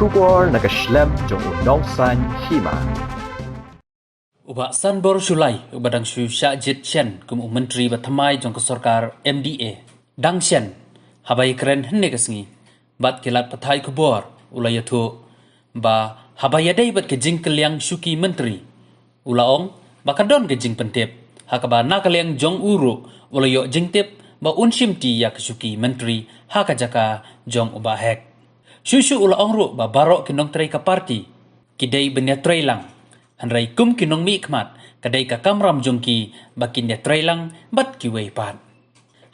Shubor nagaslem jong unongsan Hima. Uba sanbor Julai ubadang shu Syajid Chen kum menteri batamai jong kesorkar MDA dang Chen habai keren henne kesngi bat kilat patai kubor ulayatu ba habai adai bat kejing keliang syuki menteri ulaong bakadon kejing pentip hakaba nakaliang jong uru ulayo jingtip ba unshimti ya kesyuki menteri hakajaka jong uba hek Shushu ulaong ru ba barok kinong Trei ka parti kidai benya Trei lang Hanrai kum kinong mi ikmat kadai ka kamram jongki bakin ya Trei lang bat kiwei pat.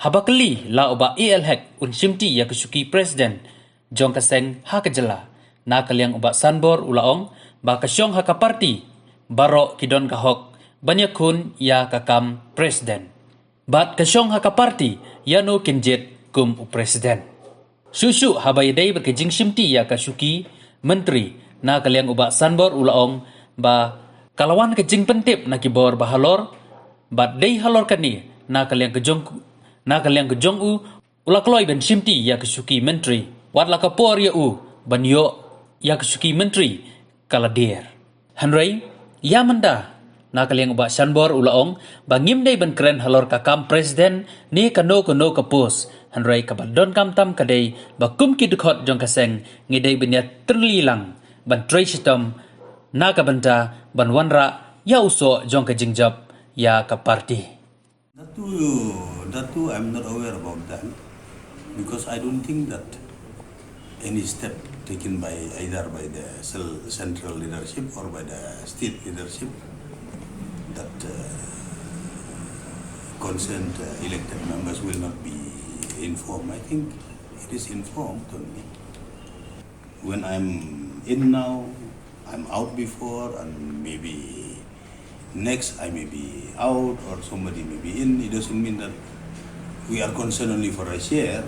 Habakli la oba EL hek un simti ya kesuki presiden jong kaseng ha kejela na kaliang oba sanbor ulaong ba kasyong ha ka parti barok kidon kahok banyakun ya kakam presiden. Bat kasyong ha ka parti yano kinjet kum u presiden. Susu habai dai berkejing simti ya kasuki menteri na kaliang oba sanbor ulaong ba kalawan kejing pentip na kibor bahalor bat dei halor kani na kaliang kejong u ulakloi ben simti ya kesuki menteri wat la kapor ya u banyo ya kesuki menteri kaladir hanrei ya menda na kaliang uba sanbor ulaong bangim dei ben keren halor kakam presiden ni kano kapus hanrei kabadon kamtam kadei bakum ki Dkhot jong kaseng ngidei benya terlilang ban Trei Shitom na kabanta ban wanra ya uso jong ke Jingjop ya ka parti. That too I'm not aware about that because I don't think that any step taken by either by the central leadership or by the state leadership that concerned elected members will not be informed. I think it is informed only. When I'm in now, I'm out before, and maybe next I may be out or somebody may be in. It doesn't mean that we are concerned only for a share,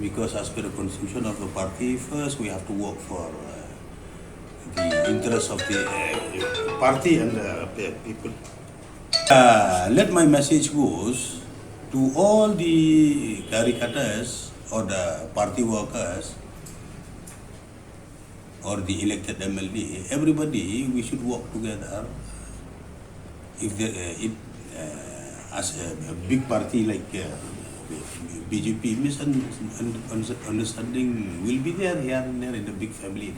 because as per the constitution of the party, first we have to work for the interests of the party and the people. Let my message goes to all the caricatures or the party workers or the elected MLD, everybody, we should work together. If as a big party like BJP, misunderstanding will be there here and there in the big family.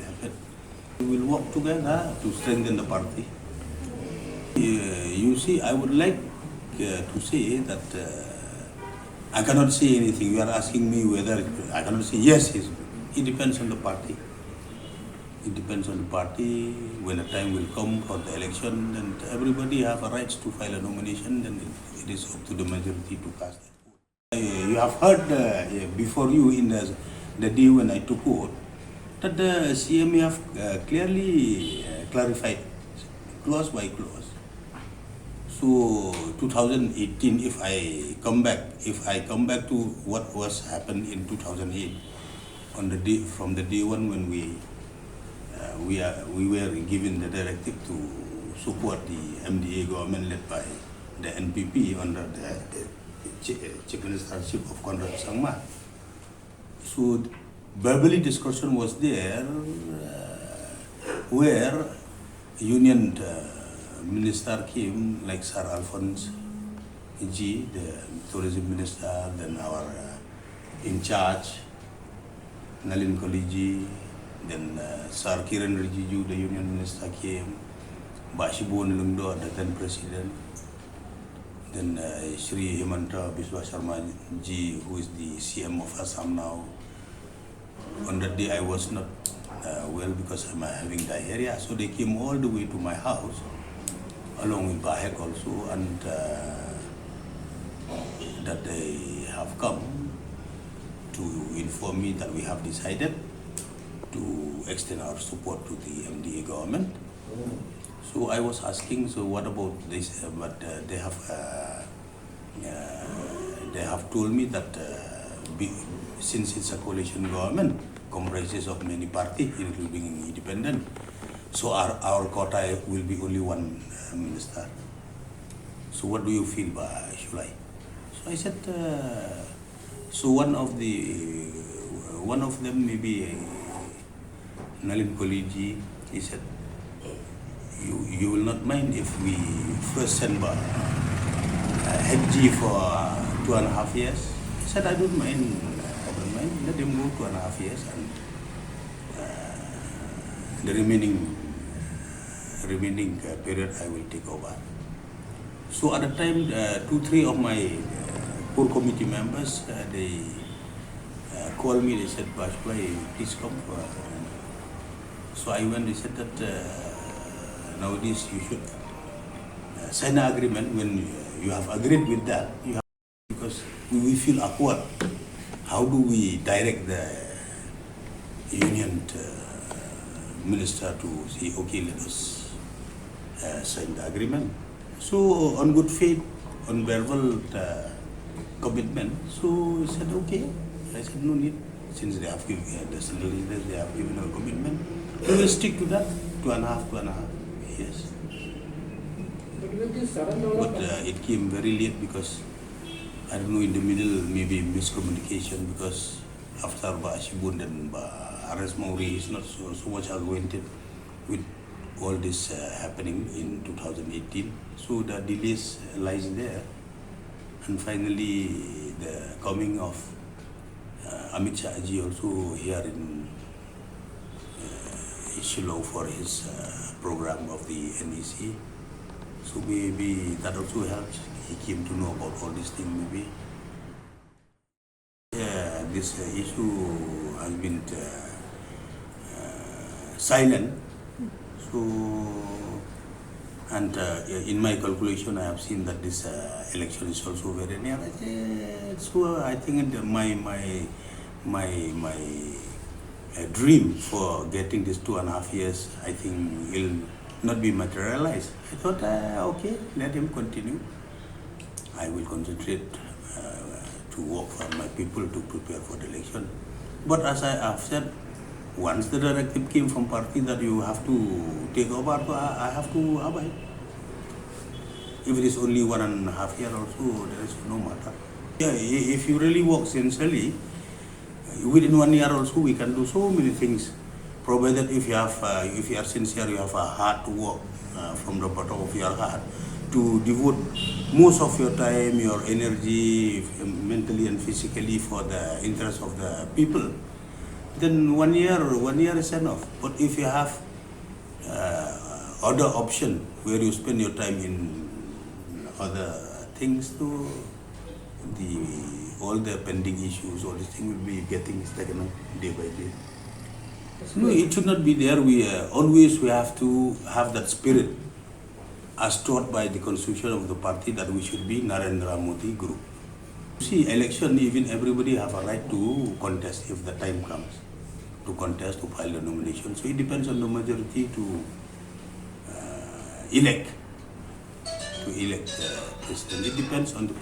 We will work together to strengthen the party. You see, I would like to say that I cannot say anything. You are asking me whether I cannot say yes. It depends on the party. It depends on the party. When the time will come for the election, then everybody have a right to file a nomination, then it is up to the majority to cast that vote. You have heard before you in the day when I took vote that the CMA have clearly clarified clause by clause. So 2018, if I come back to what was happened in 2008, on the day from the day one when we were given the directive to support the MDA government led by the NPP under the chief ministership of Conrad Sangma. So verbally discussion was there where union minister came, like Sir Alphonse G, the tourism minister, then our in charge Nalin Koliji, then Sir Kiran Rijiju, the union minister, came, Bashibu Nilungdo, the then president, then Shri Himanta Biswa Sharma Ji, who is the CM of Assam now. On that day I was not well because I'm having diarrhea, so they came all the way to my house, along with Bahek also, and that they have come to inform me that we have decided to extend our support to the MDA government. So I was asking, so what about this? But they have told me that since it's a coalition government, comprises of many parties, including independent, so our quota will be only one minister. So what do you feel, Shulai? So I said, so one of them maybe Nalin Koliji, he said, you will not mind if we first send HG for 2.5 years? He said, I don't mind, let him go 2.5 years, and the remaining period I will take over. So at the time, 2-3 of my core committee members, they called me, they said, Bashpai, please come. So I went, they said that nowadays you should sign an agreement. When you have agreed with that, you have, because we feel awkward. How do we direct the union minister to say, okay, let us sign the agreement? So on good faith, on verbal commitment, so he said, okay. I said, no need, since they have given, the senior leaders, they have given a commitment, we will stick to that, 2.5 years. But it came very late because, I don't know, in the middle, maybe miscommunication, because after Ashibun and Ares Mauri is not so much acquainted with all this happening in 2018. So the delays lies there. And finally, the coming of Amit Shahji also here in Shillong for his program of the NEC. So maybe that also helped. He came to know about all these things maybe. Yeah, this issue has been silent. So, and in my calculation, I have seen that this election is also very near. So I think my dream for getting this 2.5 years, I think will not be materialized. I thought, okay, let him continue. I will concentrate to work for my people to prepare for the election. But as I have said, once the directive came from party that you have to take over, I have to abide. If it is only 1.5 years or so, there is no matter. Yeah, if you really work sincerely, within 1 year also we can do so many things. Provided if you are sincere, you have a heart to work from the bottom of your heart to devote most of your time, your energy, mentally and physically for the interest of the people. Then 1 year is enough. But if you have other option where you spend your time in other things, so all the pending issues, all these things will be getting stagnant day by day. No, it should not be there. We have to have that spirit as taught by the constitution of the party that we should be Narendra Modi group. See, election, even everybody have a right to contest if the time comes to contest, to file the nomination. So it depends on the majority to elect the president. It depends on the party.